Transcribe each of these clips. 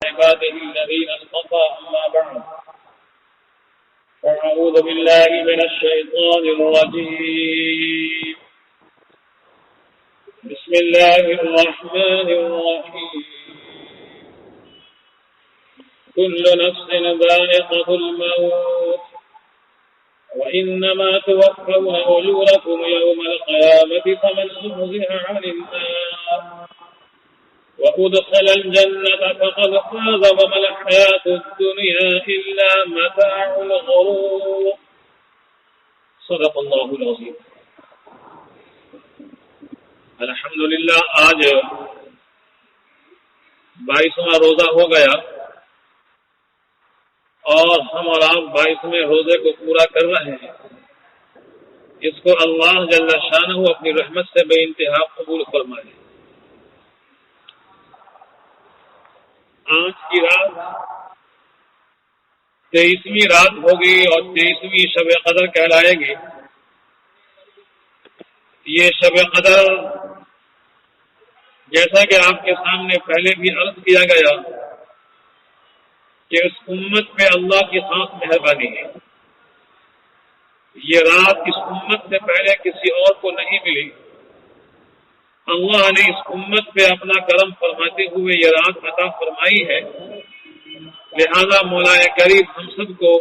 عباده الذين اصطفى أما بعد فأعوذ بالله من الشيطان الرجيم بسم الله الرحمن الرحيم كل نفس ذائقة الموت وإنما توفون أجوركم يوم القيامة فمن زحزح عن النار وأدخل الجنة فقد فاز وما الحياة الدنيا إلا متاع الغرور صدق الله العظيم. الحمدللہ آج 22واں روزہ ہو گیا اور ہم اور آپ 22ویں روزے کو پورا کر رہے ہیں. اس کو اللہ جل شانہ اپنی رحمت سے بے انتہا قبول فرمائے. آج کی رات 23ویں رات ہوگی اور 23ویں شب قدر کہلائے گی. یہ شب قدر جیسا کہ آپ کے سامنے پہلے بھی عرض کیا گیا کہ اس امت پہ اللہ کی خاص مہربانی ہے. یہ رات اس امت سے پہلے کسی اور کو نہیں ملی. اللہ نے اس امت پہ اپنا کرم فرماتے ہوئے یہ رات عطا فرمائی ہے. لہذا مولا کریم ہم سب کو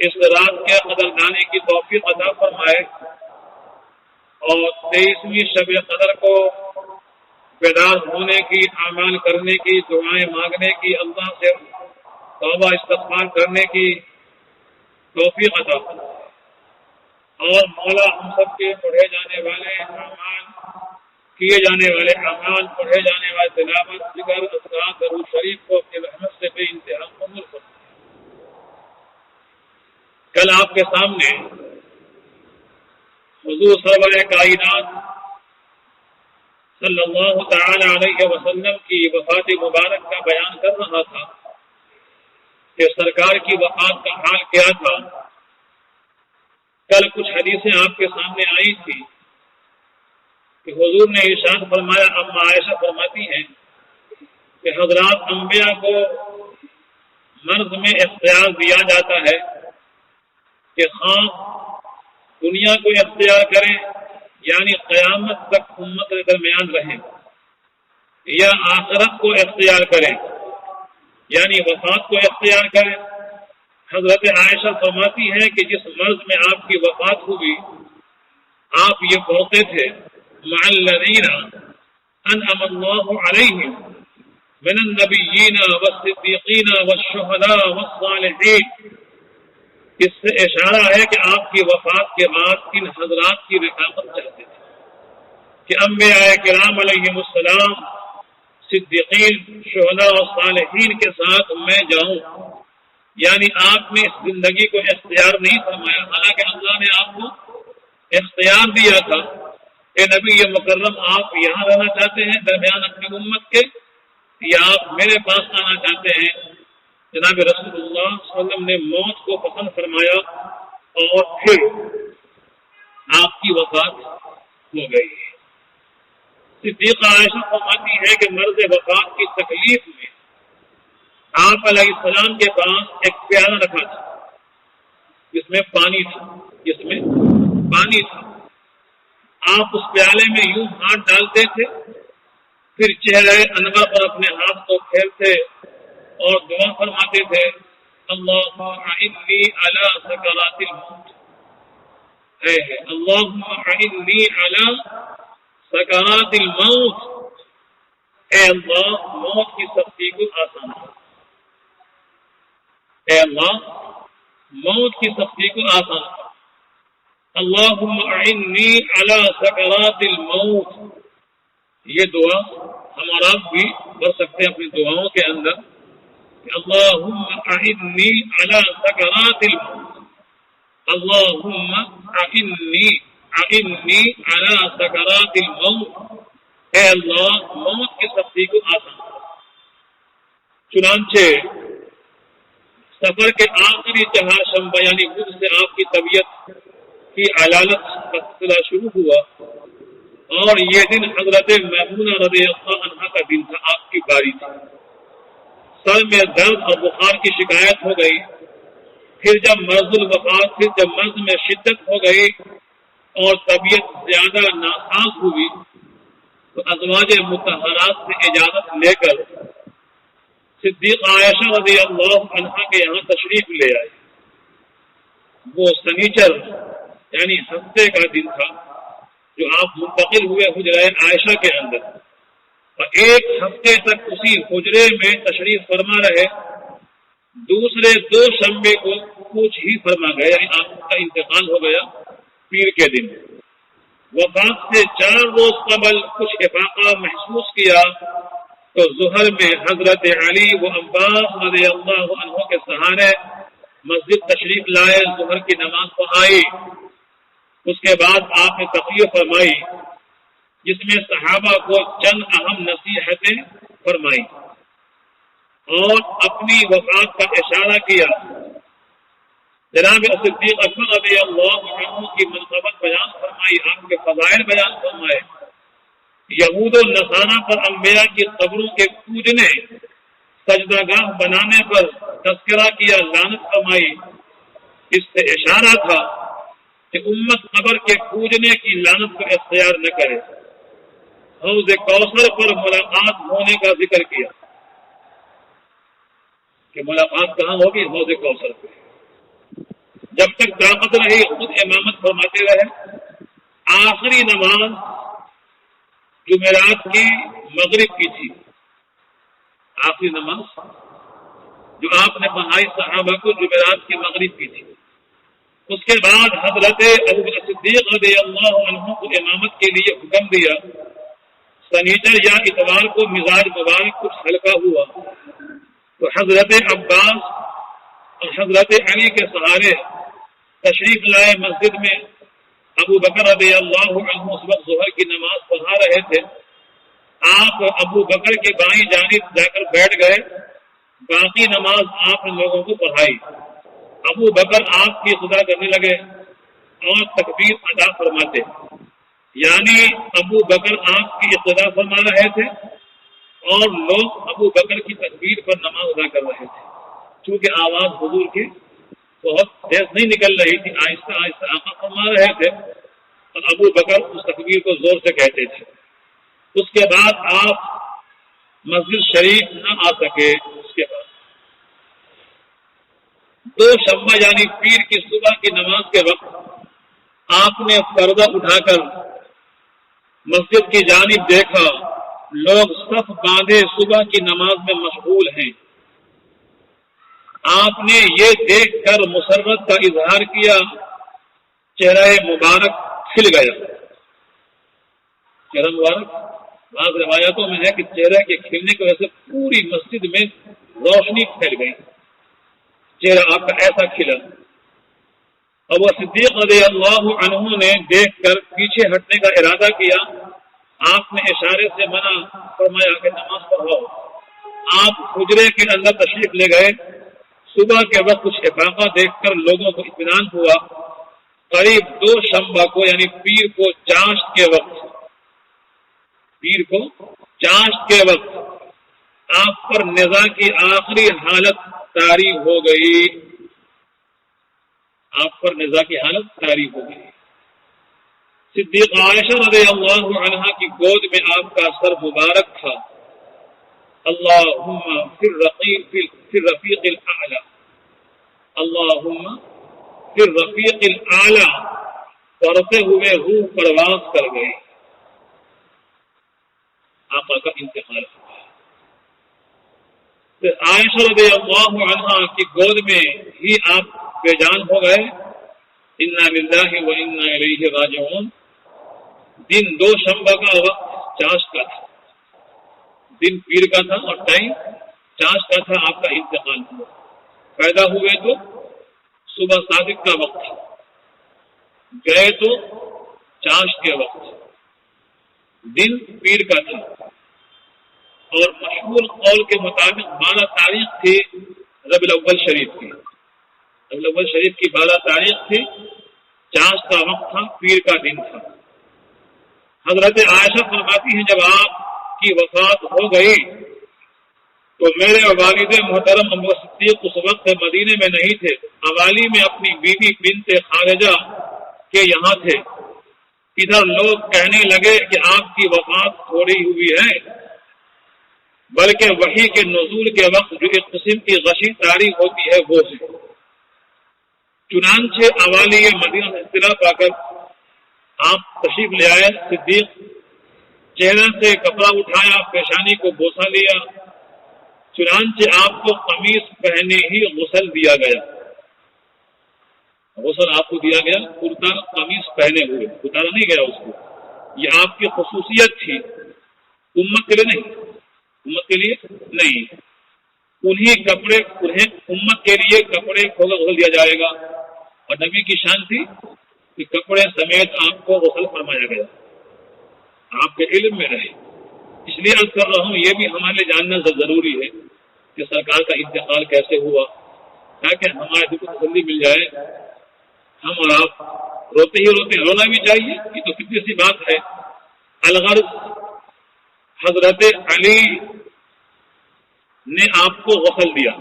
اس رات کے قدردانی کی توفیق عطا فرمائے اور 23ویں شب قدر کو بیدار ہونے کی، اعمال کرنے کی، دعائیں مانگنے کی، اللہ سے توبہ استغفار کرنے کی توفیق عطا فرمائے. اور مولا ہم سب کے پڑھے جانے والے اعمال، کیے جانے والے اعمال، پڑھے جانے والے تلاوت، ذکر، اذکار، درود شریف کو اپنی رحمت سے بے انتہا قبول فرمائے. کل آپ کے سامنے حضور سرور کائنات صلی اللہ تعالی علیہ وسلم کی وفات مبارک کا بیان کر رہا تھا کہ سرکار کی وفات کا حال کیا تھا. کل کچھ حدیثیں آپ کے سامنے آئی تھی کہ حضور نے ارشاد فرمایا، اما عائشہ فرماتی ہیں کہ حضرات انبیاء کو مرض میں اختیار دیا جاتا ہے کہ خواہ دنیا کو اختیار کریں یعنی قیامت تک امت کے درمیان رہیں، یا آخرت کو اختیار کریں یعنی وفات کو اختیار کریں. حضرت عائشہ فرماتی ہے کہ جس مرض میں آپ کی وفات ہوئی آپ یہ پڑھتے تھے مع الذین انعم اللہ علیہم من النبیین والصدیقین والشہداء والصالحین. اس سے اشارہ ہے کہ آپ کی وفات کے بعد ان حضرات کی رفاقت چاہتے تھے کہ انبیاء کرام علیہم السلام، صدیقین، شہداء اور صالحین کے ساتھ میں جاؤں. یعنی آپ نے اس زندگی کو اختیار نہیں فرمایا، حالانکہ اللہ نے آپ کو اختیار دیا تھا. اے نبی مکرم، آپ یہاں رہنا چاہتے ہیں درمیان اپنی امت کے، یا آپ میرے پاس آنا چاہتے ہیں؟ جناب رسول اللہ صلی اللہ علیہ وسلم نے موت کو پسند فرمایا اور پھر آپ کی وفات ہو گئی. صدیقہ عائشہ فرماتی ہے کہ مرض وفات کی تکلیف میں آپ علیہ السلام کے پاس ایک پیالہ رکھا تھا جس میں پانی تھا. آپ اس پیالے میں یوں ہاتھ ڈالتے تھے، پھر چہرے انور پر اپنے ہاتھ کو پھیرتے اور دعا فرماتے تھے، اللہم اعنی علی سکرات الموت. اللہم اعنی علی سکرات الموت. اے اللہ، موت کی سختی کو آسان کر. اے اللہ، موت کی سختی کو آسان کر. اللہم اعنی علی سکرات الموت. یہ دعا ہم اور آپ بھی پڑھ سکتے ہیں اپنی دعاؤں کے اندر کہ اللہم اعنی علی سکرات الموت. اللہم اعنی علی سکرات الموت. اے اللہ، موت کی سختی کو آسان کر. چنانچہ سفر کے آخری چہارشنبہ یعنی بدھ سے آپ کی طبیعت کی علالت کا سلسلہ شروع ہوا، اور یہ دن حضرت میمونہ رضی اللہ عنہا کا دن تھا، آپ کی باری تھی۔ سر میں درد اور بخار کی شکایت ہو گئی، پھر جب مرض میں شدت ہو گئی اور طبیعت زیادہ ناساز ہوئی تو ازواج مطہرات سے اجازت لے کر صدیق عائشہ رضی اللہ عنہا کے یہاں تشریف لے آئے۔ وہ سنیچر یعنی ہفتے کا دن تھا جو آپ منتقل ہوئے حجرہ عائشہ کے اندر، اور ایک ہفتے تک اسی حجرے میں تشریف فرما رہے۔ دوسرے دو شنبے کو کوچ ہی فرما گئے، یعنی آپ کا انتقال ہو گیا پیر کے دن۔ وفات سے 4 روز قبل کچھ افاقہ محسوس کیا تو ظہر میں حضرت علی و عباس رضی اللہ عنہ کے سہارے مسجد تشریف لائے، ظہر کی نماز پڑھائی۔ اس کے بعد آپ نے تقریر فرمائی جس میں صحابہ کو چند اہم نصیحتیں فرمائی اور اپنی وفات کا اشارہ کیا۔ جناب صدیق اکبر رضی اللہ عنہ کی منقبت بیان فرمائی، آپ کے فضائل بیان فرمائے۔ یہود و نصارہ پر انبیاء کی قبروں کے پوجنے، سجدہ گاہ بنانے پر تذکرہ کیا، لعنت فرمائی۔ اس سے اشارہ تھا کہ امت قبر کے پوجنے کی لعنت کو اختیار نہ کرے۔ حوض کوثر پر ملاقات ہونے کا ذکر کیا کہ ملاقات کہاں ہوگی؟ حوض کوثر پہ۔ جب تک طاقت رہی خود امامت فرماتے رہے۔ آخری نماز جمعرات کی مغرب کی تھی، آخری نماز جو آپ نے پڑھائی صحابہ کو جمعرات کی مغرب کی تھی۔ اس کے بعد حضرت ابوبکر صدیق رضی اللہ عنہ کو امامت کے لیے حکم دیا۔ سنیچر یا اتوار کو مزاج مبارک کچھ ہلکا ہوا تو حضرت عباس اور حضرت علی کے سہارے تشریف لائے مسجد میں۔ ابو بکر رضی اللہ عنہ اس وقت ظہر کی نماز پڑھا رہے تھے۔ آپ ابو بکر کے بائیں جانب جا کر بیٹھ گئے، باقی نماز آپ نے لوگوں کو پڑھائی۔ ابو بکر آپ کی خدا کرنے لگے اور تکبیر ادا فرماتے، یعنی ابو بکر آپ کی اقتدا فرما رہے تھے اور لوگ ابو بکر کی تکبیر پر نماز ادا کر رہے تھے۔ چونکہ آواز حضور کی بہت تیز نہیں نکل رہی تھی، آہستہ آہستہ آقا فرما رہے تھے اور ابو بکر اس تکبیر کو زور سے کہتے تھے۔ اس کے بعد آپ مسجد شریف نہ آ سکے۔ اس کے بعد 2 شنبہ یعنی پیر کی صبح کی نماز کے وقت آپ نے پردہ اٹھا کر مسجد کی جانب دیکھا، لوگ صف باندھے صبح کی نماز میں مشغول ہیں۔ آپ نے یہ دیکھ کر مسرت کا اظہار کیا، چہرہ مبارک کھل گیا۔ چہرہ مبارک بعض روایتوں میں ہے کہ چہرے کے کھلنے کی وجہ سے پوری مسجد میں روشنی پھیل گئی، چہرہ آپ کا ایسا کھلا۔ ابو صدیق رضی اللہ عنہ نے دیکھ کر پیچھے ہٹنے کا ارادہ کیا، آپ نے اشارے سے منع فرمایا کہ نماز پڑھو۔ آپ حجرے کے اندر تشریف لے گئے۔ صبح کے وقت کچھ افاقہ دیکھ کر لوگوں کو اطمینان ہوا۔ قریب 2 شنبہ کو یعنی پیر کو چاشت کے وقت آپ پر نزاع کی آخری حالت طاری ہو گئی۔ آپ پر نزاع کی حالت طاری ہو گئی۔ صدیق عائشہ رضی اللہ عنہا کی گود میں آپ کا سر مبارک تھا۔ اللہم فی الرفیق الاعلی، اللہم فی الرفیق الاعلی، پڑھتے ہوئے روح پرواز کر گئی۔ آقا کا انتقال ہوا۔ پھر عائشہ رضی اللہ عنہا کی گود میں ہی آپ بے جان ہو گئے۔ انا للہ و انا الیہ راجعون۔ دن 2 شنبہ کا، وقت چاشت کا تھا، دن پیر کا تھا اور ٹائم چاشت کا تھا۔ آپ کا انتقال ہوا۔ پیدا ہوئے تو صبح صادق کا وقت تھا، گئے تو چاشت کے وقت، دن پیر کا تھا، اور مشہور قول کے مطابق 12 تاریخ تھی ربیع الاول شریف کی. ربیع الاول شریف کی 12 تاریخ تھی، چاند کا وقت تھا، پیر کا دن تھا. حضرت عائشہ فرماتی ہیں جب آپ کی وفات ہو گئی تو میرے والد محترم ابو صدیق اس وقت مدینے میں نہیں تھے، حوالی میں اپنی بیوی بنت خارجہ کے یہاں تھے. ادھر لوگ کہنے لگے کہ آپ کی وفات تھوڑی ہوئی ہے، بلکہ وحی کے نزول کے وقت جو ایک قسم کی غشی طاری ہوتی ہے وہ ہے. چنانچہ حوالی مدینہ سے اطلاع پا کر آپ تشریف لے آئے. صدیق چہرے سے کپڑا اٹھایا، پیشانی کو بوسہ لیا. چنانچہ آپ کو قمیص پہنے ہی غسل دیا گیا. غسل آپ کو دیا گیا کرتا قمیص پہنے ہوئے، اتارا نہیں گیا اس کو. یہ آپ کی خصوصیت تھی، امت کے لیے نہیں، امت کے لیے نہیں. انہیں کپڑے انہیں امت کے لیے کپڑے کھول کر غسل دیا جائے گا، اور نبی کی شان تھی کہ کپڑے سمیت آپ کو غسل فرمایا گیا، آپ کے علم میں رہے. اس لیے عرض کر رہا ہوں یہ بھی ہمارے لیے جاننا ضروری ہے کہ سرکار کا انتقال کیسے ہوا، تاکہ ہمارے دل کو تسلی مل جائے. ہم اور آپ روتے ہی روتے، رونا بھی چاہیے، یہ تو کتنی سی بات ہے. الغرض حضرت علی نے آپ کو غسل دیا،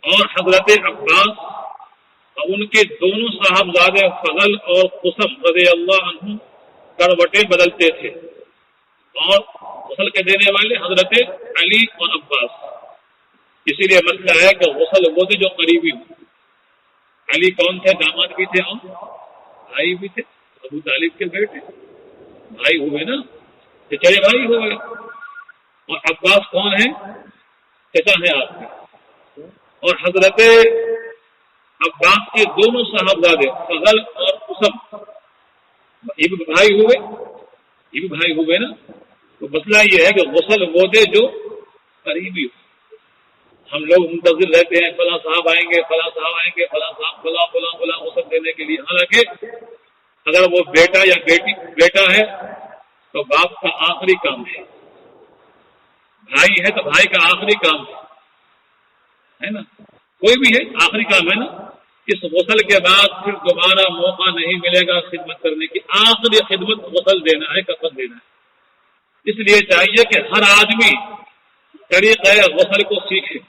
اور حضرت عباس اور ان کے دونوں صاحبزادے فضل اور قسم رضی اللہ عنہ کروٹیں بدلتے تھے، اور غسل کے دینے والے حضرت علی اور عباس. اسی لیے مسئلہ ہے کہ غسل وہ تھے جو قریبی ہو. علی کون تھے؟ داماد بھی تھے اور بھائی بھی تھے، ابو طالب کے بیٹے، بھائی ہوئے نا، چچرے بھائی ہوئے. اور عباس کون ہیں؟ چچا ہیں آپ کے. اور حضرت عباس کے دونوں صاحبزادے فضل اور قسم یہ بھی بھائی ہوئے، یہ بھی بھائی ہوئے نا. تو مسئلہ یہ ہے کہ غسل وہ دے جو قریبی ہو. ہم لوگ منتظر رہتے ہیں فلاں صاحب آئیں گے، فلاں صاحب آئیں گے، فلاں صاحب فلاں فلاں فلاں غسل دینے کے لیے. حالانکہ اگر وہ بیٹا یا بیٹا ہے تو باپ کا آخری کام ہے، بھائی ہے تو بھائی کا آخری کام ہے نا، کوئی بھی ہے آخری کام ہے نا. اس غسل کے بعد پھر دوبارہ موقع نہیں ملے گا خدمت کرنے کی. آخری خدمت غسل دینا ہے، کفن دینا ہے. اس لیے چاہیے کہ ہر آدمی طریقہ غسل کو سیکھے.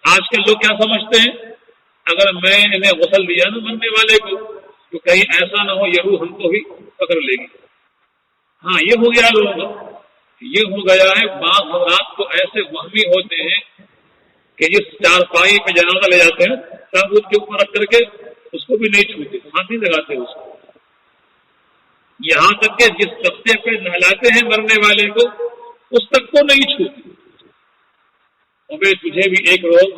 آج کل لوگ کیا سمجھتے ہیں، اگر میں انہیں غسل دیا نا مرنے والے کو تو کہیں ایسا نہ ہو یہ روح ہم کو بھی پکڑ لے گی. ہاں یہ ہو گیا لوگ، یہ ہو گیا ہے. بعض حضرات کو ایسے وہمی ہوتے ہیں کہ جس چارپائی پہ جنازہ لے جاتے ہیں تابوت کے اوپر رکھ کر کے اس کو بھی نہیں چھوتے، ہاتھ نہیں لگاتے اس کو. یہاں تک کہ جس تختے پہ نہلاتے ہیں مرنے والے کو اس تک کو نہیں چھوتے. اور تجھے بھی ایک روز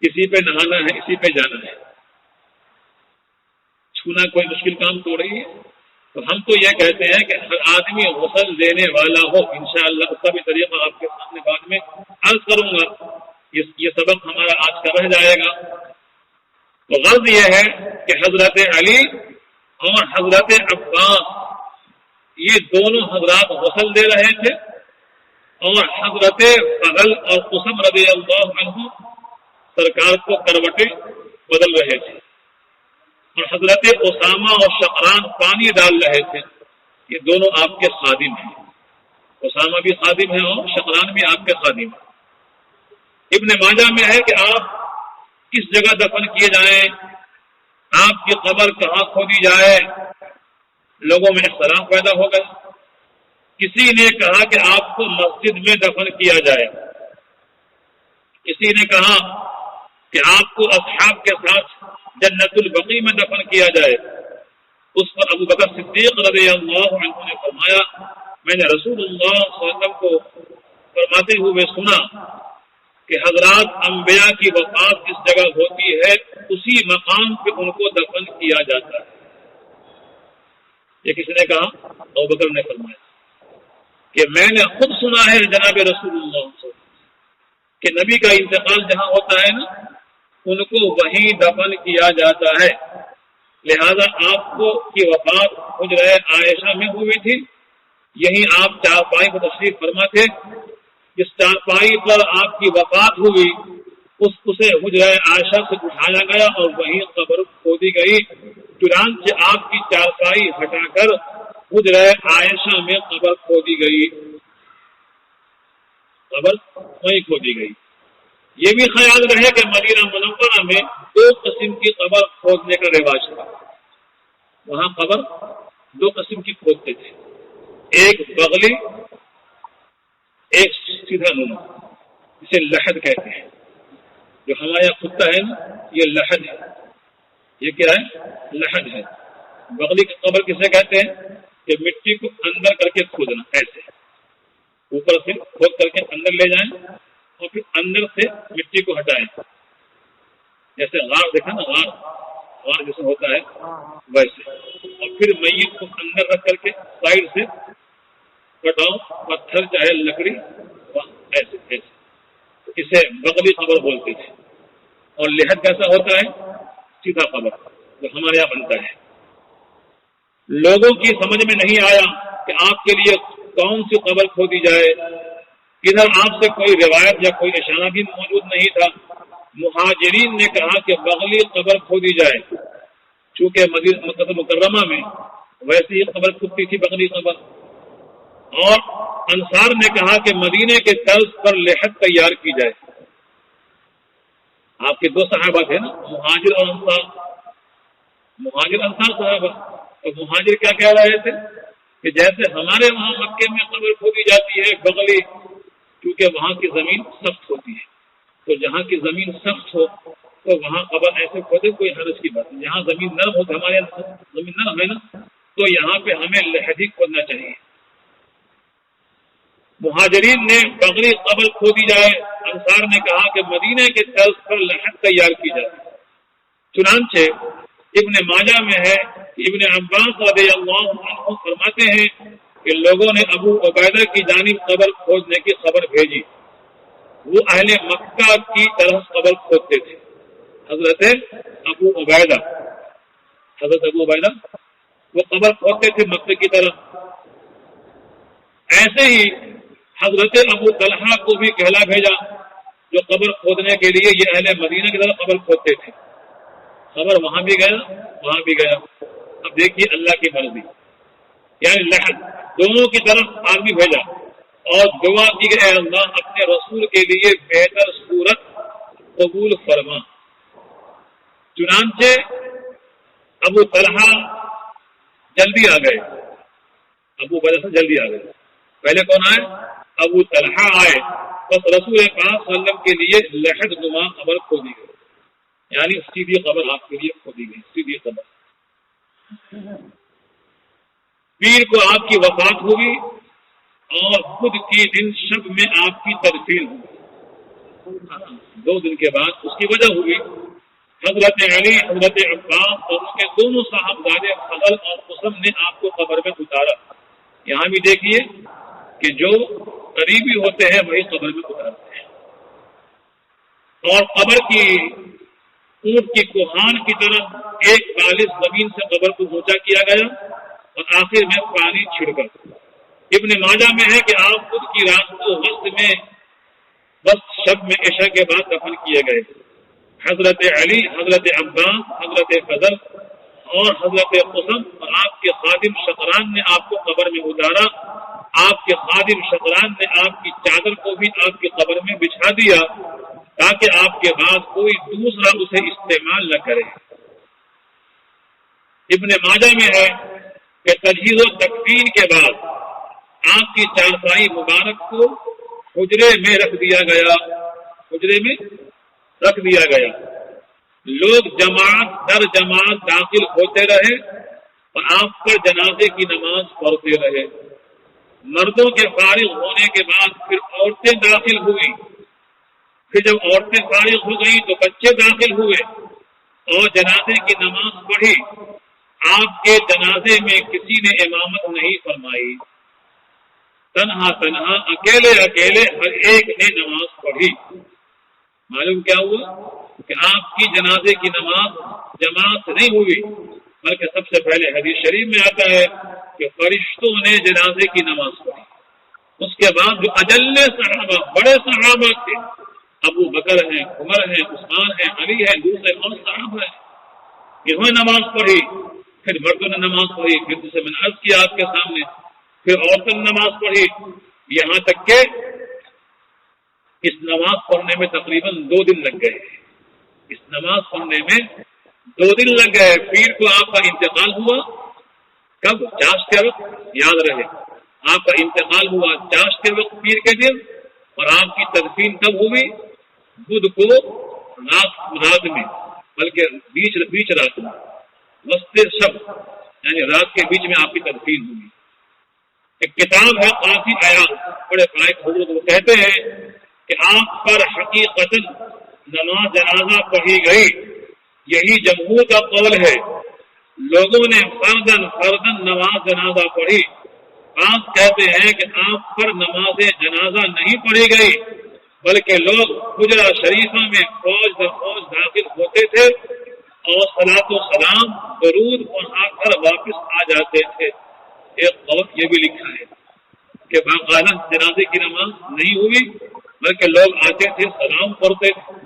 کسی پہ نہانا ہے، اسی پہ جانا ہے. چھونا کوئی مشکل کام تو رہی ہے. تو ہم تو یہ کہتے ہیں کہ ہر آدمی غسل دینے والا ہو. انشاءاللہ اس کا بھی طریقہ آپ کے سامنے بعد میں عرض کروں گا. یہ سبق ہمارا آج کا رہ جائے گا. تو غرض یہ ہے کہ حضرت علی اور حضرت عباس یہ دونوں حضرات غسل دے رہے تھے، اور حضرت فضل اور قسم رضی اللہ عنہ سرکار کو کروٹیں بدل رہے تھے، اور حضرت اسامہ اور شقران پانی ڈال رہے تھے. یہ دونوں آپ کے خادم ہیں. اسامہ بھی خادم ہیں اور شقران بھی آپ کے خادم ہیں. ابن ماجہ میں ہے کہ آپ کس جگہ دفن کیے جائیں، آپ کی قبر کہاں کھودی جائے. لوگوں میں اختلاف پیدا ہو گیا. کسی نے کہا کہ آپ کو مسجد میں دفن کیا جائے، کسی نے کہا کہ آپ کو اصحاب کے ساتھ جنت البقیع میں دفن کیا جائے. اس پر ابو بکر صدیق رضی اللہ عنہ نے فرمایا میں نے رسول اللہ صلی اللہ علیہ وسلم کو فرماتے ہوئے سنا کہ حضرات انبیاء کی وفات جس جگہ ہوتی ہے اسی مقام پہ ان کو دفن کیا جاتا ہے. یہ کس نے کہا؟ ابو بکر نے فرمایا کہ میں نے خود سنا ہے جناب رسول اللہ صلی اللہ علیہ وسلم کہ نبی کا انتقال جہاں ہوتا ہے نا ان کو وہیں دفن کیا جاتا ہے. لہذا آپ کو کی وفات حجرہ عائشہ میں ہوئی تھی، یہیں آپ چارپائی کو تشریف فرما تھے. جس چارپائی پر آپ کی وفات ہوئی اسے حجرہ عائشہ سے اٹھایا گیا اور وہیں قبر کھودی گئی. چنانچہ آپ کی چارپائی ہٹا کر حجرہ عائشہ میں قبر کھودی گئی. قبر وہیں کھودی گئی. یہ بھی خیال رہے کہ مدینہ منورہ میں 2 قسم کی قبر کھودنے کا رواج تھا. وہاں قبر 2 قسم کی کھودتے تھے، ایک بغلی، ایک سیدھا نما، اسے لحد کہتے ہیں. جو ہمارے یہاں کتا ہے نا، یہ لحد ہے. یہ کیا ہے؟ لحد ہے. بغلی کی قبر کسے کہتے ہیں؟ کہ مٹی کو اندر کر کے کھودنا، ایسے اوپر سے کھود کر کے اندر لے جائیں اور پھر اندر سے مٹی کو ہٹائیں. جیسے غار دیکھا نا، غار جیسے ہوتا ہے ویسے. اور پھر میت کو اندر رکھ کر کے سائڈ سے کٹاؤ، پتھر چاہے لکڑی، ایسے ایسے. اسے بغلی قبر بولتے تھے. اور لحد کیسا ہوتا ہے؟ سیدھا قبر جو ہمارے یہاں بنتا ہے. لوگوں کی سمجھ میں نہیں آیا کہ آپ کے لیے کون سی قبر کھودی جائے. ادھر آپ سے کوئی روایت یا کوئی اشارہ بھی موجود نہیں تھا. مہاجرین نے کہا کہ بغلی قبر کھودی جائے، چونکہ مکہ مکرمہ میں ویسی ہی قبر کھودتی تھی بغلی قبر. اور انصار نے کہا کہ مدینے کے طرز پر لحد تیار کی جائے. آپ کے 2 صحابہ تھے نا، مہاجر اور انصار. مہاجر انصار صحابہ. تو مہاجر کیا کہہ رہے تھے کہ جیسے ہمارے وہاں مکے میں قبر کھودی جاتی ہے بغلی، کیونکہ وہاں کی زمین سخت ہوتی ہے، تو جہاں کی زمین سخت ہو تو وہاں قبر ایسے کھودے، کوئی حرج کی بات نہیں. جہاں زمین نرم ہوتی ہے، ہمارے یہاں زمین نرم ہے نا، تو یہاں پہ ہمیں لحد ہی کھودنا چاہیے. مہاجرین نے بغلی قبر کھودی جائے، انصار نے کہا کہ مدینے کے طرز پر لحد تیار کی جائے. چنانچہ ابن ماجہ میں ہے، ابن عباس رضی اللہ عنہ فرماتے ہیں کہ لوگوں نے ابو عبیدہ کی جانب قبر کھودنے کی خبر بھیجی. وہ اہل مکہ کی طرح قبر کھودتے تھے. حضرت ابو عبیدہ وہ قبر کھودتے تھے مکہ کی طرح. ایسے ہی حضرت ابو طلحہ کو بھی کہلا بھیجا جو قبر کھودنے کے لیے یہ اہل مدینہ کی طرح قبر کھودتے تھے. خبر وہاں بھی گیا، وہاں بھی گیا. اب دیکھیے اللہ کی مرضی، یعنی لحد دونوں کی طرف آدمی بھیجا اور دعا کی کہ اے اللہ اپنے رسول کے لیے بہتر صورت قبول فرما. چنانچہ ابو طلحہ جلدی آ گئے، ابو بکر سے جلدی آ گئے. پہلے کون آئے؟ ابو طلحہ آئے. بس رسول پاک صلی اللہ علیہ وسلم کے لیے لحد نما قبر کھودی گئی، یعنی سیدھی قبر آپ کے لیے کھودی گئی، سیدھی قبر. پیر کو آپ کی وفات ہوئی اور خود کی دن شب میں آپ کی تدفین ہوئی. 2 دن کے بعد اس کی وجہ ہوئی حضرت علی، حضرت عباس اور اس کے دونوں صاحبزادے فضل اور قسم نے آپ کو قبر میں اتارا. یہاں بھی دیکھیے کہ جو قریبی ہوتے ہیں وہی قبر میں اتارتے ہیں. اور قبر کی اونٹ کی کوہان کی طرح ایک بالش زمین سے قبر کو اونچا کیا گیا اور آخر میں پانی چھڑکا. ابن ماجہ میں ہے کہ آپ خود کی رات کو وسط شب میں عشاء کے بعد دفن کیے گئے. حضرت علی، حضرت عباس، حضرت فضل اور حضرت قسم اور آپ کے خادم شقران نے آپ کو قبر میں اتارا. آپ کے خادم شقران نے آپ کی چادر کو بھی آپ کی قبر میں بچھا دیا تاکہ آپ کے بعد کوئی دوسرا اسے استعمال نہ کرے. ابن ماجہ میں ہے کہ تجہیز و تکفین کے بعد آپ کی چارپائی مبارک کو حجرے میں رکھ دیا گیا. حجرے میں رکھ دیا گیا. لوگ جماعت در جماعت داخل ہوتے رہے اور آپ پر جنازے کی نماز پڑھتے رہے. مردوں کے فارغ ہونے کے بعد پھر عورتیں داخل ہوئی. پھر جب عورتیں فارغ ہو گئی تو بچے داخل ہوئے اور جنازے کی نماز پڑھی. آپ کے جنازے میں کسی نے امامت نہیں فرمائی، تنہا تنہا اکیلے اکیلے ہر ایک نے نماز پڑھی. معلوم کیا ہوا کہ آپ کی جنازے کی نماز جماعت نہیں ہوئی، بلکہ سب سے پہلے حدیث شریف میں آتا ہے کہ فرشتوں نے جنازے کی نماز پڑھی. اس کے بعد جو اجل صحابہ بڑے صحابہ تھے، ابو بکر ہیں، عمر ہیں، عثمان ہیں، علی ہیں، دوسرے اور صحابہ ہیں، انہوں نے نماز پڑھی، پھر مردوں نے نماز پڑھی، پھر جسے میں نے عرض کیا آپ کے سامنے، پھر عورتوں نے نماز پڑھی، یہاں تک کہ اس نماز پڑھنے میں تقریباً 2 دن لگ گئے۔ اس نماز پڑھنے میں 2 دن لگ گئے۔ پیر کو آپ کا انتقال ہوا کب؟ چاشت کے وقت، یاد رہے آپ کا انتقال ہوا چاشت کے وقت پیر کے دن، اور آپ کی تدفین کب ہوئی؟ بدھ کو رات میں، بلکہ بیچ رات میں، وسط شب یعنی رات کے بیچ میں آپ کی تدفین ہوئی۔ ایک کتاب ہے قاضی عیاض، بڑے فائق حضرت، وہ کہتے ہیں کہ آپ پر حقیقتاً نماز جنازہ پڑھی گئی، یہی جمہور کا قول ہے۔ لوگوں نے فردن نماز جنازہ پڑھی، آپ کہتے ہیں کہ آپ پر نماز جنازہ نہیں پڑھی گئی، بلکہ لوگ حجرہ شریفہ میں فوج در فوج داخل ہوتے تھے اور صلاۃ و سلام درود پڑھا کر واپس آ جاتے تھے۔ ایک قول یہ بھی لکھا ہے کہ باقاعدہ جنازے کی نماز نہیں ہوئی، بلکہ لوگ آتے تھے سلام پڑھتے تھے۔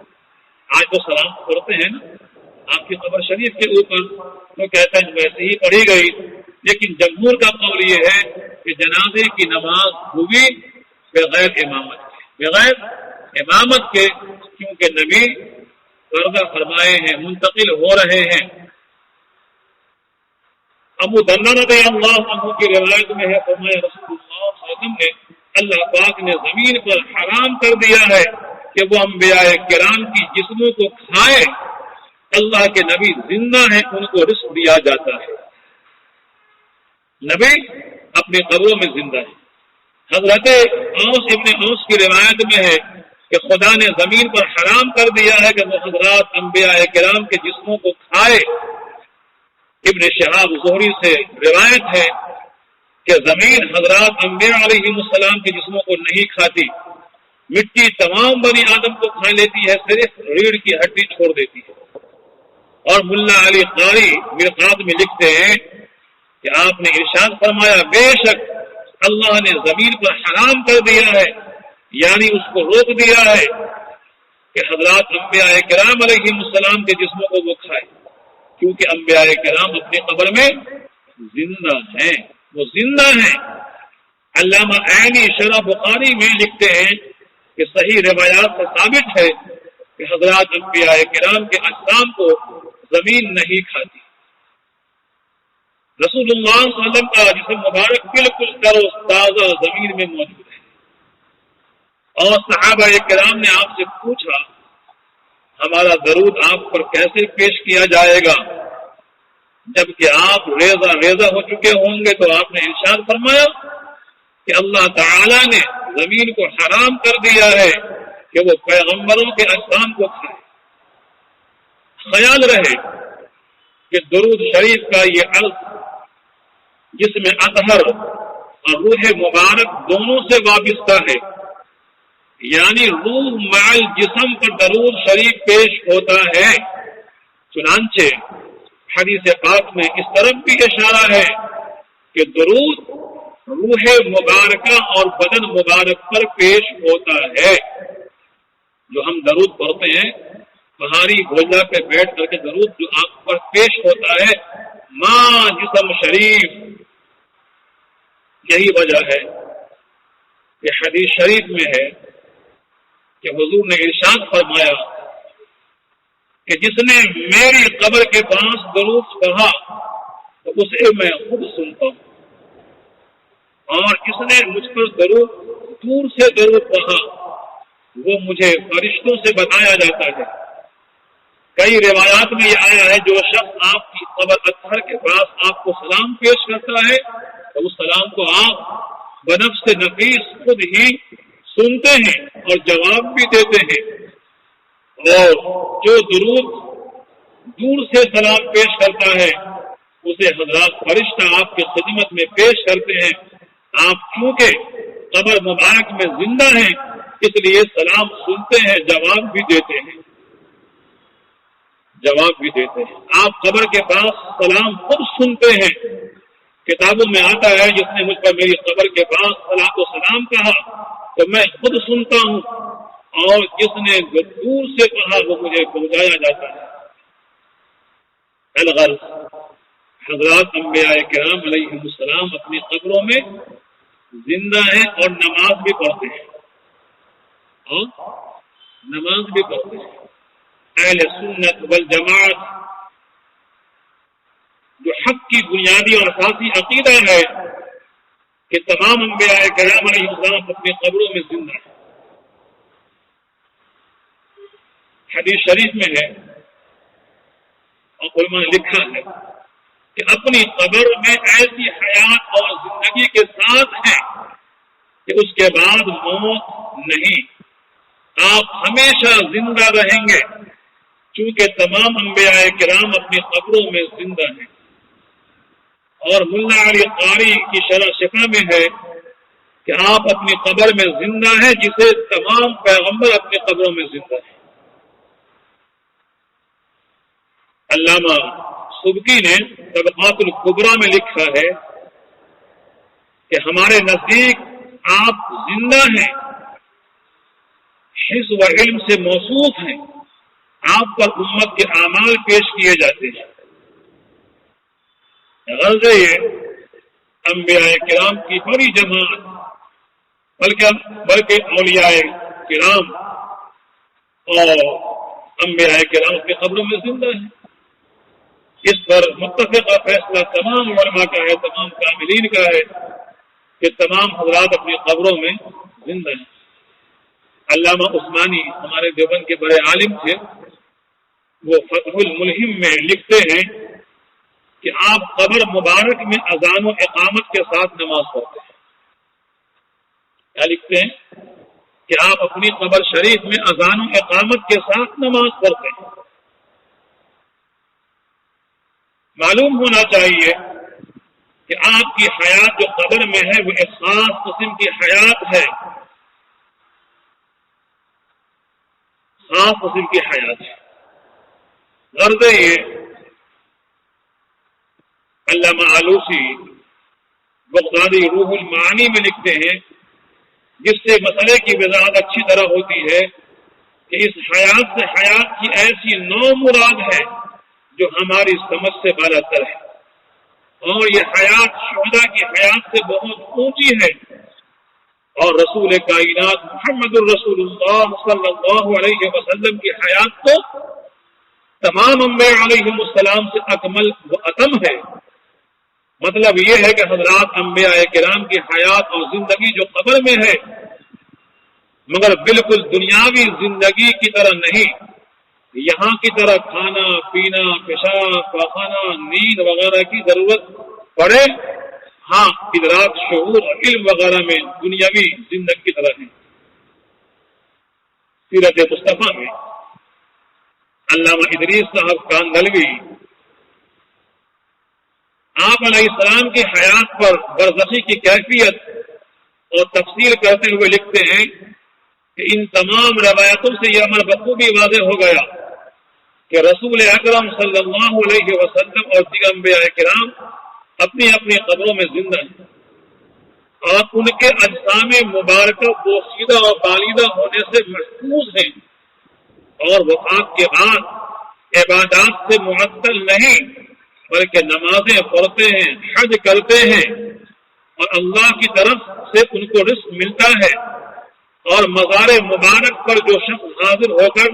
آج تو سلام پڑھتے ہیں نا آپ کی قبر شریف کے اوپر، تو کہتے ہیں ویسے ہی پڑھی گئی، لیکن جمہور کا قول یہ ہے کہ جنازے کی نماز ہوئی بغیر امامت کے، بغیر امامت کے، کیونکہ نبی وردہ فرمائے ہیں، منتقل ہو رہے ہیں۔ ابو درداء رضی اللہ عنہ کی روایت میں ہے، فرمایا رسول اللہ صلی اللہ علیہ وسلم نے، اللہ پاک نے زمین پر حرام کر دیا ہے کہ وہ انبیاء کرام کی جسموں کو کھائے۔ اللہ کے نبی زندہ ہیں، ان کو رزق دیا جاتا ہے۔ نبی اپنی قبروں میں زندہ ہے۔ حضرت اوس ابن اوس کی روایت میں ہے کہ خدا نے زمین پر حرام کر دیا ہے کہ وہ حضرات انبیاء کرام کے جسموں کو کھائے۔ ابن شہاب زہری سے روایت ہے کہ زمین حضرات انبیاء علیہ السلام کے جسموں کو نہیں کھاتی، مٹی تمام بنی آدم کو کھا لیتی ہے، صرف ریڑھ کی ہڈی چھوڑ دیتی ہے۔ اور ملا علی قاری مرقات میں لکھتے ہیں کہ آپ نے ارشاد فرمایا، بے شک اللہ نے زمین پر حرام کر دیا ہے، یعنی اس کو روک دیا ہے کہ حضرات انبیاء کرام علیہ السلام کے جسموں کو وہ کھائے، کیونکہ انبیاء کرام اپنی قبر میں زندہ ہیں، وہ زندہ ہیں۔ علامہ عینی شرح بخاری میں لکھتے ہیں کہ صحیح روایات سے ثابت ہے کہ حضرات انبیاء کرام کے اجسام کو زمین نہیں کھاتی۔ رسول اللہ صلی اللہ علیہ وسلم کا جسم مبارک بالکل تر و تازہ زمین میں موجود ہے، اور صحابہ کرام نے آپ سے پوچھا، ہمارا درود آپ پر کیسے پیش کیا جائے گا؟ جبکہ آپ ریزہ ریزہ ہو چکے ہوں گے، تو آپ نے ارشاد فرمایا کہ اللہ تعالی نے زمین کو حرام کر دیا ہے کہ وہ پیغمبروں کے اجسام کو کھائے۔ خیال رہے کہ درود شریف کا یہ عرض جس میں اطہر اور روح مبارک دونوں سے وابستہ ہے، یعنی روح مع جسم پر درود شریف پیش ہوتا ہے۔ چنانچہ حدیث پاک میں اس طرف بھی اشارہ ہے کہ درود روح مبارکہ اور بدن مبارک پر پیش ہوتا ہے۔ جو ہم درود پڑھتے ہیں پہاڑی گوجا پہ بیٹھ کر کے درود جو آپ پر پیش ہوتا ہے، ماں جسم شریف، یہی وجہ ہے کہ حدیث شریف میں ہے کہ حضور نے ارشاد فرمایا کہ جس نے میری قبر کے پاس درود پڑھا تو اسے میں خود سنتا ہوں، اور جس نے مجھ پر درود دور سے درود پڑھا وہ مجھے فرشتوں سے بتایا جاتا ہے۔ کئی روایات میں یہ آیا ہے، جو شخص آپ کی قبر اطہر کے پاس آپ کو سلام پیش کرتا ہے تو اس سلام کو آپ بنفس نفیس خود ہی سنتے ہیں اور جواب بھی دیتے ہیں، اور جو درود دور سے سلام پیش کرتا ہے اسے حضرات فرشتہ آپ کی خدمت میں پیش کرتے ہیں۔ آپ چونکہ قبر مبارک میں زندہ ہیں اس لیے سلام سنتے ہیں، جواب بھی دیتے ہیں، جواب بھی دیتے ہیں۔ آپ قبر کے پاس سلام خود سنتے ہیں، کتابوں میں آتا ہے جس نے مجھ پر میری قبر کے پاس صلاۃ و سلام کہا تو میں خود سنتا ہوں، اور جس نے دور سے کہا وہ مجھے پہنچایا جاتا ہے۔ الغرض حضرات انبیاء کرام علیہ السلام اپنی قبروں میں زندہ ہیں اور نماز بھی پڑھتے ہیں، اہل سنت والجماعت جو حق کی بنیادی اور اساسی عقیدہ ہے کہ تمام انبیاء کرام علیہ السلام اپنی قبروں میں زندہ ہیں۔ حدیث شریف میں ہے اور علماء نے لکھا ہے کہ اپنی قبر میں ایسی حیات اور زندگی کے ساتھ ہیں کہ اس کے بعد موت نہیں، آپ ہمیشہ زندہ رہیں گے، چونکہ تمام انبیاء کرام اپنی قبروں میں زندہ ہیں۔ اور ملا علی قاری کی شرح شفا میں ہے کہ آپ اپنی قبر میں زندہ ہیں جسے تمام پیغمبر اپنی قبروں میں زندہ ہیں۔ علامہ سبکی نے طبقات الکبریٰ میں لکھا ہے کہ ہمارے نزدیک آپ زندہ ہیں، حس و علم سے موصوف ہیں، آپ پر امت کے اعمال پیش کیے جاتے ہیں۔ غرض یہ انبیاء کرام کی بڑی جماعت بلکہ اولیاء کرام اور انبیاء کرام اپنی قبروں میں زندہ ہیں۔ اس پر متفقہ فیصلہ تمام علماء کا ہے، تمام کاملین کا ہے کہ تمام حضرات اپنی قبروں میں زندہ ہیں۔ علامہ عثمانی ہمارے دیوبند کے بڑے عالم تھے، وہ فتح الملہم میں لکھتے ہیں کہ آپ قبر مبارک میں اذان و اقامت کے ساتھ نماز پڑھتے ہیں۔ کیا لکھتے ہیں کہ آپ اپنی قبر شریف میں اذان و اقامت کے ساتھ نماز پڑھتے ہیں۔ معلوم ہونا چاہیے کہ آپ کی حیات جو قبر میں ہے وہ ایک خاص قسم کی حیات ہے، خاص قسم کی حیات ہے۔ غرض یہ علامہ آلوسی بغدادی روح المعانی میں لکھتے ہیں، جس سے مسئلے کی وضاحت اچھی طرح ہوتی ہے کہ اس حیات سے حیات کی ایسی نو مراد ہے جو ہماری سمجھ سے بالا تر ہے، اور یہ حیات شہداء کی حیات سے بہت اونچی ہے، اور رسول کائنات محمد الرسول اللہ صلی اللہ علیہ وسلم کی حیات تو تمام انبیاء علیہ السلام سے اکمل و اتم ہے۔ مطلب یہ ہے کہ حضرات انبیاء کرام کی حیات اور زندگی جو قبر میں ہے مگر بالکل دنیاوی زندگی کی طرح نہیں، یہاں کی طرح کھانا پینا پیشاب پاخانہ نیند وغیرہ کی ضرورت پڑے، ہاں ادراک شعور اور علم وغیرہ میں دنیاوی زندگی کی طرح ہے۔ سیرت مصطفیٰ میں علامہ ادریس صاحب کاندھلوی آپ علیہ السلام کی حیات پر برزخی کی کیفیت اور تفصیل کرتے ہوئے لکھتے ہیں کہ ان تمام روایتوں سے یہ امر بخوبی واضح ہو گیا کہ رسول اکرم صلی اللہ علیہ وسلم اور دیگر انبیاء کرام اپنی اپنی قبروں میں زندہ ہیں اور ان کے اجسام مبارکہ پوشیدہ اور بالیدہ ہونے سے محفوظ ہیں، اور وفات کے بعد عبادات سے معطل نہیں بلکہ نمازیں پڑھتے ہیں، حج کرتے ہیں، اور اللہ کی طرف سے ان کو رزق ملتا ہے، اور مزار مبارک پر جو شخص حاضر ہو کر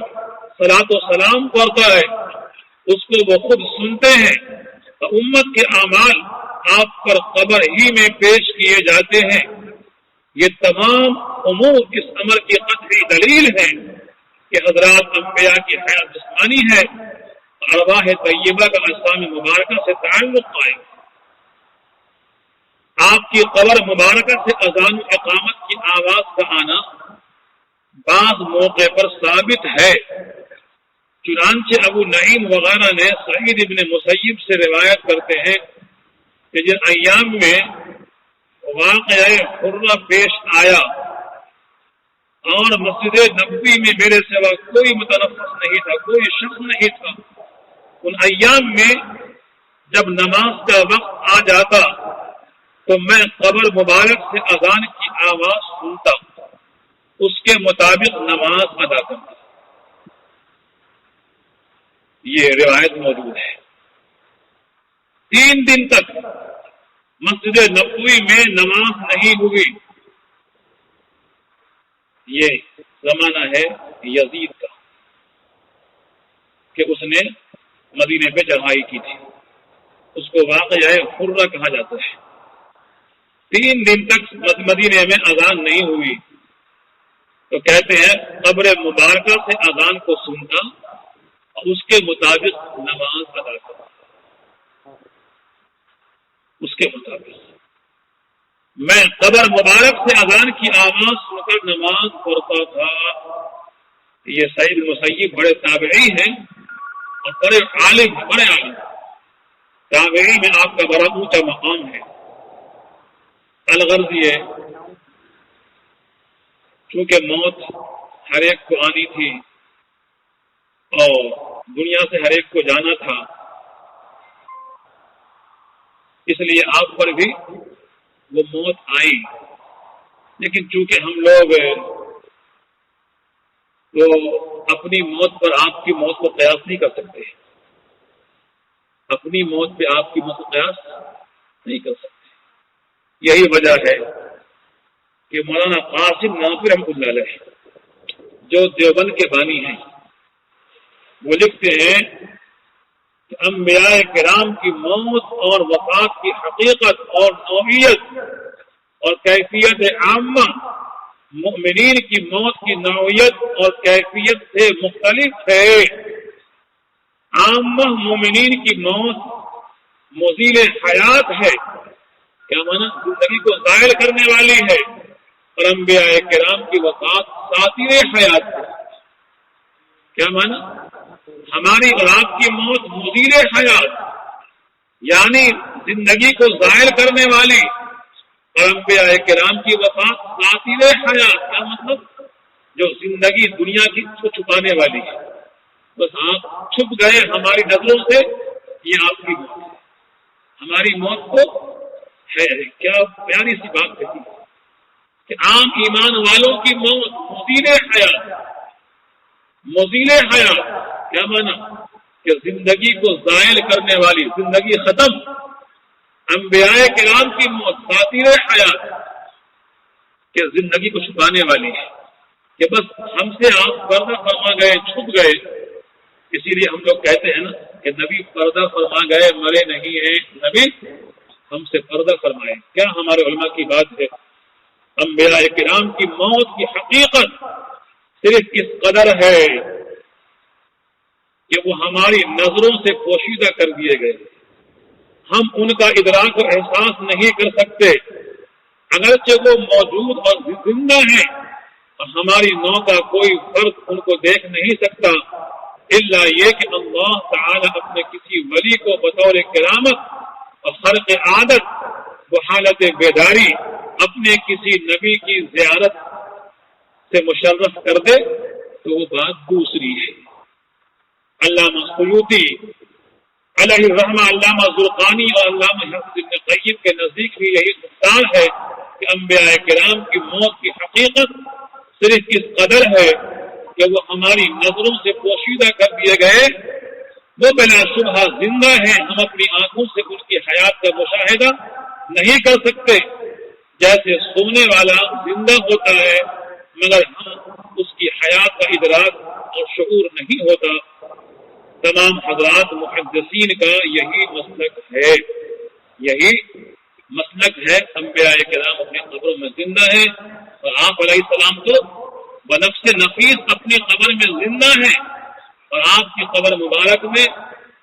صلاۃ و سلام پڑھتا ہے اس کو وہ خود سنتے ہیں، اور امت کے اعمال آپ پر قبر ہی میں پیش کیے جاتے ہیں۔ یہ تمام امور اس امر کی قطعی دلیل ہے کہ حضرات انبیاء کی حیات جسمانی ہے، ارواح طیبہ کا اجسام مبارکہ سے تعلق قائم۔ آپ کی قبر مبارکہ سے اذان و اقامت کی آواز کا آنا بعض موقع پر ثابت ہے، چنانچہ ابو نعیم وغیرہ نے سعید ابن مسیب سے روایت کرتے ہیں کہ جن ایام میں واقعہ حرہ پیش آیا اور مسجد نبوی میں میرے سوا کوئی متنفس نہیں تھا، کوئی شخص نہیں تھا، ان ایام میں جب نماز کا وقت آ جاتا تو میں قبر مبارک سے اذان کی آواز سنتا، اس کے مطابق نماز ادا کرتا۔ یہ روایت موجود ہے۔ 3 دن تک مسجد نبوی میں نماز نہیں ہوئی۔ یہ زمانہ ہے یزید کا کہ اس نے مدینے پہ چڑھائی کی تھی، اس کو واقعہ حرہ کہا جاتا ہے۔ 3 دن تک مدینے میں اذان نہیں ہوئی تو کہتے ہیں قبر مبارکہ سے اذان کو سنتا اور اس کے مطابق نماز ادا کرتا۔ اس کے مطابق میں قبر مبارک سے اذان کی آواز سن کر نماز پڑھتا تھا۔ یہ سعید المسیب بڑے تابعی ہیں اور بڑے عالم ہیں، بڑے عالم۔ تابعی میں آپ کا بڑا اونچا مقام ہے۔ الغرض یہ چونکہ موت ہر ایک کو آنی تھی اور دنیا سے ہر ایک کو جانا تھا، اس لیے آپ پر بھی وہ موت آئی، لیکن چونکہ ہم لوگ تو اپنی موت پر آپ کی موت کو قیاس نہیں کر سکتے، اپنی موت پہ آپ کی موت کو قیاس نہیں کر سکتے۔ یہی وجہ ہے کہ مولانا قاسم ناصر رحمۃ اللہ علیہ جو دیوبند کے بانی ہیں، وہ لکھتے ہیں کہ انبیاء کرام کی موت اور وفات کی حقیقت اور نوعیت اور کیفیت عامہ مؤمنین کی موت کی نوعیت اور کیفیت سے مختلف ہے۔ عامہ مومنین کی موت مزیل حیات ہے، کیا مانا؟ زندگی کو زائل کرنے والی ہے، اور انبیاء کرام کی وفات ساتیر حیات ہے، کیا مانا؟ ہماری اور آپ کی موت مزیل حیات یعنی زندگی کو زائل کرنے والی، اور انبیاء کرام کی وفات ساتیر حیات، کیا مطلب؟ جو زندگی دنیا کی کو چھپانے والی ہے، بس آپ چھپ گئے ہماری نظروں سے، یہ آپ کی موت ہے۔ ہماری موت کو ہے، کیا پیاری سی بات کہتی ہے کہ عام ایمان والوں کی موت مزیل حیات، مزیل حیات کیا مانا؟ کہ زندگی کو زائل کرنے والی، زندگی ختم۔ انبیاء کرام کی موت ساتیر حیات، کہ زندگی کو چھپانے والی ہے، کہ بس ہم سے آپ پردہ فرما گئے، چھپ گئے۔ اسی لیے ہم لوگ کہتے ہیں نا کہ نبی پردہ فرما گئے، مرے نہیں ہیں، نبی ہم سے پردہ فرمائے۔ کیا ہمارے علماء کی بات ہے؟ انبیاء کرام کی موت کی حقیقت صرف اس قدر ہے کہ وہ ہماری نظروں سے پوشیدہ کر دیے گئے، ہم ان کا ادراک اور احساس نہیں کر سکتے، اگرچہ وہ موجود اور زندہ ہیں، اور ہماری نو کا کوئی فرد ان کو دیکھ نہیں سکتا، الا یہ کہ اللہ تعالی اپنے کسی ولی کو بطور کرامت اور خرق عادت وہ حالت بیداری اپنے کسی نبی کی زیارت سے مشرف کر دے تو وہ بات دوسری ہے۔ علامہ سیوطی علیہ الرحمہ، علامہ زرقانی اور علامہ حافظ ابن قیم کے نزدیک بھی یہی مختار ہے کہ انبیاء کرام کی موت کی حقیقت صرف اس قدر ہے کہ وہ ہماری نظروں سے پوشیدہ کر دیے گئے، وہ بلا شبہ زندہ ہیں، ہم اپنی آنکھوں سے ان کی حیات کا مشاہدہ نہیں کر سکتے، جیسے سونے والا زندہ ہوتا ہے مگر ہم اس کی حیات کا ادراک اور شعور نہیں ہوتا۔ تمام حضرات محدثین کا یہی مسلک ہے، یہی مسلک ہے۔ انبیاء کرام اپنے قبروں میں زندہ ہیں، اور آپ علیہ السلام تو بنفس نفیس اپنی قبر میں زندہ ہیں، اور آپ کی قبر مبارک میں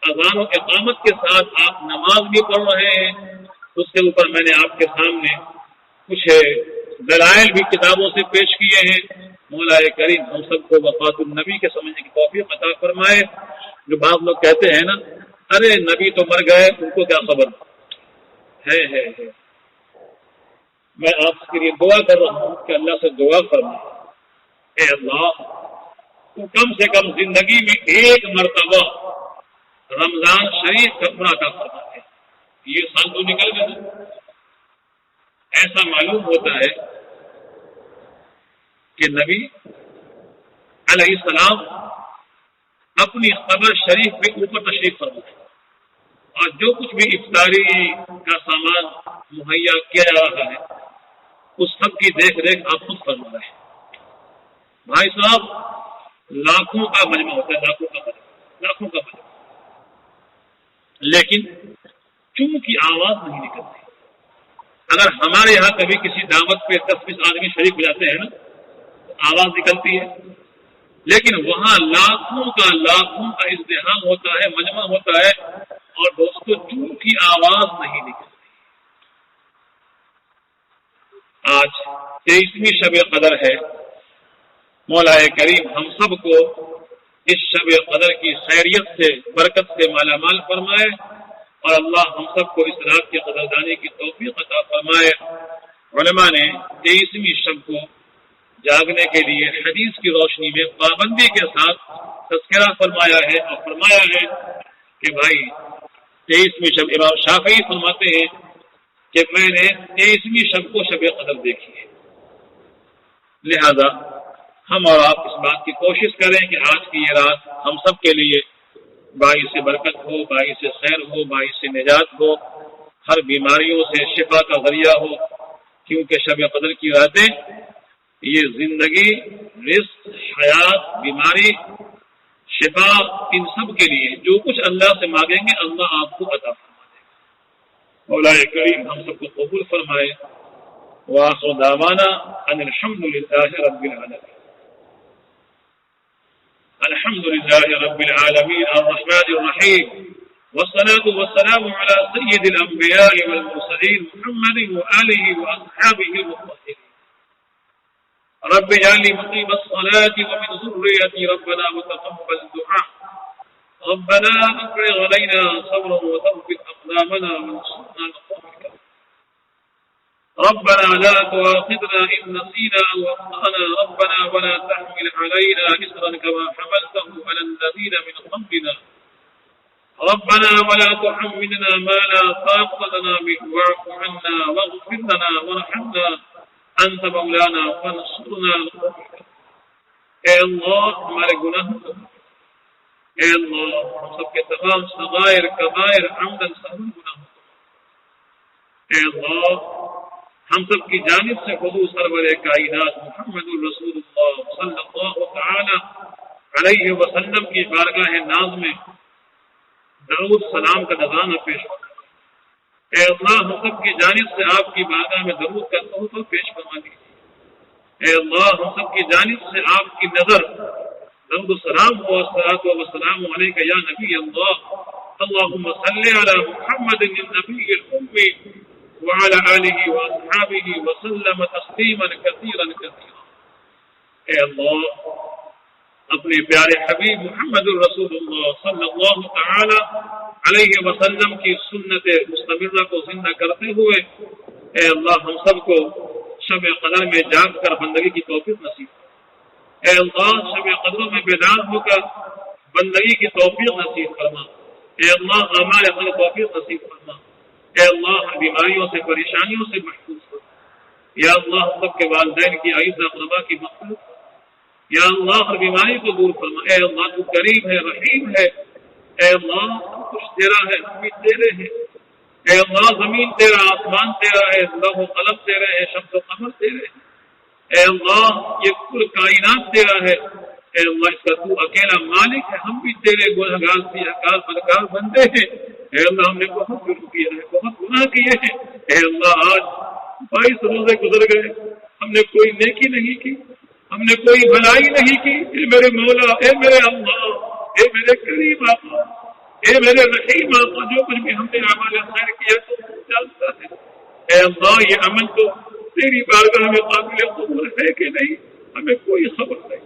اذان و اقامت کے ساتھ آپ نماز بھی پڑھ رہے ہیں۔ اس کے اوپر میں نے آپ کے سامنے کچھ دلائل بھی کتابوں سے پیش کیے ہیں۔ مولا کریم ہم سب کو وفات النبی کے سمجھنے کی توفیق عطا فرمائے۔ جو بعض لوگ کہتے ہیں نا، ارے نبی تو مر گئے، ان کو کیا خبر ہے۔ میں آپ کے لیے دعا کر رہا ہوں کہ اللہ سے دعا فرمائے، اے اللہ تو کم سے کم زندگی میں ایک مرتبہ رمضان شریف کا عمرہ عطا فرما ہے۔ یہ سال تو نکل گیا، ایسا معلوم ہوتا ہے کہ نبی علیہ السلام اپنی قبر شریف پہ اوپر تشریف فرمائے اور جو کچھ بھی افطاری کا سامان مہیا کیا جا رہا ہے اس سب کی دیکھ ریکھ آپ خود فرما رہے ہیں۔ بھائی صاحب، لاکھوں کا مجمع ہوتا ہے، لاکھوں کا مجمع، لیکن چونکہ آواز نہیں نکلتی۔ اگر ہمارے یہاں کبھی کسی دعوت پہ 10-20 آدمی شریک ہو جاتے ہیں نا تو آواز نکلتی ہے، لیکن وہاں لاکھوں کا ازدحام ہوتا ہے، مجمع ہوتا ہے، اور دوستوں چونکہ آواز نہیں نکلتی۔ آج 23ویں شب قدر ہے، مولا کریم ہم سب کو اس شب قدر کی خیریت سے، برکت سے مالا مال فرمائے، اور اللہ ہم سب کو اس رات کی قدردانی کی توفیق عطا فرمائے۔ علماء نے 23ویں شب کو جاگنے کے لیے حدیث کی روشنی میں پابندی کے ساتھ تذکرہ فرمایا ہے، اور فرمایا ہے کہ بھائی 23ویں شب، امام شافعی فرماتے ہیں کہ میں نے 23ویں شب کو شب قدر دیکھی ہے، لہذا ہم اور آپ اس بات کی کوشش کریں کہ آج کی یہ رات ہم سب کے لیے باعث برکت ہو، باعث خیر ہو، باعث نجات ہو، ہر بیماریوں سے شفا کا ذریعہ ہو، کیونکہ شب قدر کی راتیں یہ زندگی، رزق، حیات، بیماری، شفا، ان سب کے لیے جو کچھ اللہ سے مانگیں گے اللہ آپ کو عطا فرما دے گا۔ مولا کریم ہم سب کو قبول فرمائے۔ وآخر دعوانا ان الحمد للہ رب العالمین۔ الحمد لله رب العالمين الرحمن الرحيم، والصلاة والسلام على سيد الأنبياء والمرسلين محمد وآله وأصحابه المطهرين۔ رب اجعلني مقيم الصلاة ومن ذريتي ربنا وتقبل دعاء، ربنا أفرغ علينا صبرا وثبت أقدامنا وانصرنا على القوم الكافرين، ربنا لا تؤاخذنا إن نسينا أو أخطأنا، ربنا ولا تحمل علينا إصرا كما حملته على الذين من قبلنا، ربنا ولا تحملنا ما لا طاقة لنا به، واعف عنا واغفر لنا وارحمنا أنت مولانا فانصرنا على القوم الكافرين۔ اے اللہ ہمارے گناہوں کو، اے اللہ ہم سب کے تمام صغائر کبائر عمدن سہوا گناہوں کو، اے اللہ ہم سب کی جانب سے حضور سرور کائنات محمد الرسول اللہ صلی اللہ تعالی علیہ وسلم کی بارگاہ ناز میں درود سلام کا نذرانہ پیش کریں۔ اے اللہ ہم سب کی جانب سے آپ کی بارگاہ میں درود کا تحفہ پیش فرما دیجیے۔ اے اللہ ہم سب کی جانب سے آپ کی نظر درود السلام و الصلاۃ والسلام علیک یا نبی اللہ، اللهم صل علی محمد النبی الأمی وعلى آلہ واصحابہ وسلم تسلیما کثیرا کثیرا۔ اے اللہ اپنے پیارے حبیب محمد الرسول اللہ صلی اللہ تعالی علیہ وسلم کی سنت مستمرہ کو زندہ کرتے ہوئے اے اللہ ہم سب کو شب قدر میں جاگ کر بندگی کی توفیق نصیب، اے اللہ شب قدر میں بیدار ہو کر بندگی کی توفیق نصیب فرما، اے اللہ ہمارے اپنے توفیق نصیب فرما، اے اللہ بیماریوں سے، پریشانیوں سے محفوظ فرما، یا اللہ ہم سب کے والدین کی عزت اقربا کی مغفرت، یا اللہ ہر بیماری کو دور فرما، اے اللہ تو کریم ہے، رحیم ہے، اے اللہ سب کچھ تیرا ہے، ہم بھی تیرے ہیں، اے اللہ زمین تیرا، آسمان تیرا ہے، لوح و قلم تیرے ہیں، شمس و قمر تیرے ہیں، اے اللہ یہ کل کائنات تیرا ہے، اے اللہ اس کا تو اکیلا مالک ہے، ہم بھی تیرے گنہگار سیاہکار بدکار بندے ہیں، اے اللہ ہم نے بہت جرم کیا ہے، بہت گناہ کیے ہیں، اے اللہ آج 22 روزے گزر گئے، ہم نے کوئی نیکی نہیں کی، ہم نے کوئی بھلائی نہیں کی، اے میرے مولا، اے میرے اللہ، اے میرے کریم آقا، اے میرے رحیم آقا، جو کچھ بھی ہم نے اعمال خیر کیا تو جانتا ہے، اے اللہ یہ عمل تو تیری بارگاہ میں قابل قبول ہے کہ نہیں ہمیں کوئی خبر نہیں،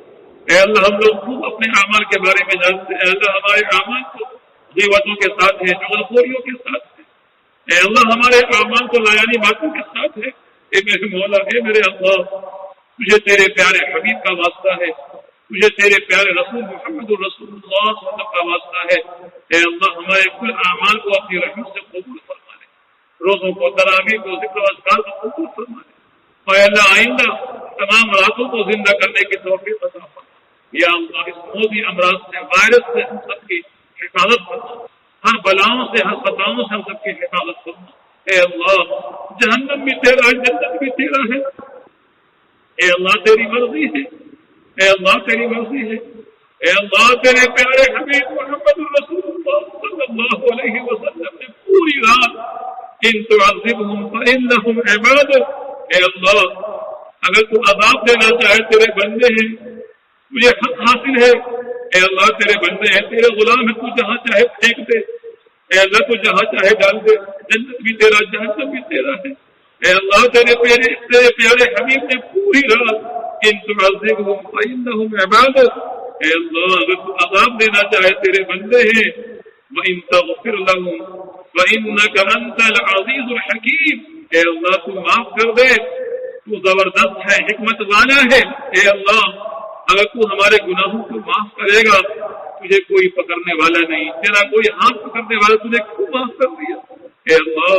اے اللہ ہم لوگ خود اپنے اعمال کے بارے میں جانتے ہیں، اے اللہ ہمارے اعمال تو غیبتوں کے ساتھ ہے، چغلخوریوں کے ساتھ ہے، اے اللہ ہمارے اعمال تو لایانی باتوں کے ساتھ ہے، اے میرے مولا، اے میرے اللہ تجھے تیرے پیارے حبیب کا واسطہ ہے، تجھے تیرے پیارے رسول محمد الرسول اللہ صلی اللہ علیہ وسلم کا واسطہ ہے، اے اللہ ہمارے کل اعمال کو اپنی رحمت سے قبول فرما لے، روزوں کو، تراویح کو، ذکر و اذکار کو قبول فرما دے، اور اللہ آئندہ تمام راتوں کو زندہ کرنے کی توفیق عطا فرما۔ یا اللہ اس موذی امراض سے، وائرس سے ہم سب کی حفاظت فرما، ہر بلاؤں سے، ہر خطاؤں سے ہم سب کی حفاظت فرما۔ اے اللہ جہنم بھی تیرا، جنت بھی تیرا ہے، اے اللہ تیری مرضی ہے، اے اللہ تیری مرضی ہے، اے اللہ تیرے پیارے حبیب محمد رسول اللہ صلی اللہ علیہ وسلم نے پوری رات ان تعذبهم فإنهم عبادك، اے اللہ اگر تو عذاب دینا چاہے تیرے بندے ہیں، تجھے حق حاصل ہے، اے اللہ تیرے بندے ہیں، تیرے غلام ہیں، تو جہاں چاہے پھینک دے، اے اللہ تو جہاں چاہے ڈال دے، جنت بھی تیرا، جہنم بھی تیرا ہے، اے اللہ تیرے پیارے حبیب نے پوری رات ان تعذبهم فإنهم عبادك، اے اللہ اگر تو عذاب دینا چاہے تیرے بندے ہیں، وَإِن تَغْفِرْ لَهُمْ فَإِنَّكَ أَنْتَ الْعَزِيزُ الْحَكِيمُ، اے اللہ تو معاف کر دے، تو زبردست ہے، حکمت والا ہے، اے اللہ اگر تو ہمارے گناہوں کو معاف کرے گا تجھے کوئی پکڑنے والا نہیں، تیرا کوئی ہاتھ پکڑنے والا، تجھے کیوں معاف کر دیا؟ اے اللہ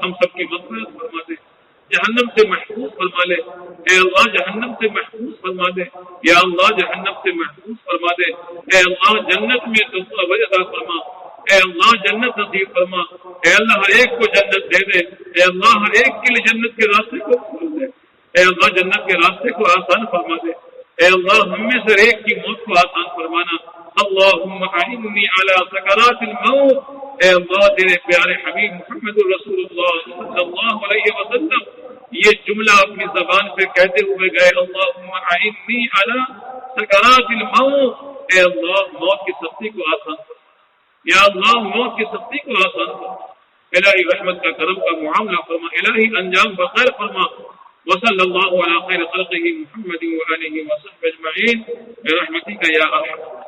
ہم سب کی مغفرت فرما دے، جہنم سے محفوظ فرما لے، اے اللہ جہنم سے محفوظ فرما دے، یا اللہ جہنم سے محفوظ فرما دے، اے اللہ جنت میں عطا فرما، اے اللہ جنت نصیب فرما، اے اللہ ہر ایک کو جنت دے دے، اے اللہ ہر ایک کے لیے جنت کے راستے کو کھول دے، اے اللہ جنت کے راستے کو آسان فرما دے، اے اللہ ہم میں سے ایک کی موت کو آسان فرمانا۔ اللہم اعنی علی سکرات الموت، اے اللہ تیرے پیارے حبیب محمد رسول اللہ صلی اللہ علیہ وسلم یہ جملہ اپنی زبان سے کہتے ہوئے گئے، اللہم اعنی علی سکرات الموت، اے اللہ موت کی سختی کو آسان فرما، یا اللہ موت کی سختی کو آسان فرما، الہی رحمت کا کرم کا معاملہ فرما، الہی انجام بخیر فرما، وصلی اللہ علی خیر خلقہ محمد وآلہ وصحبہ اجمعین برحمتک یا ارحم۔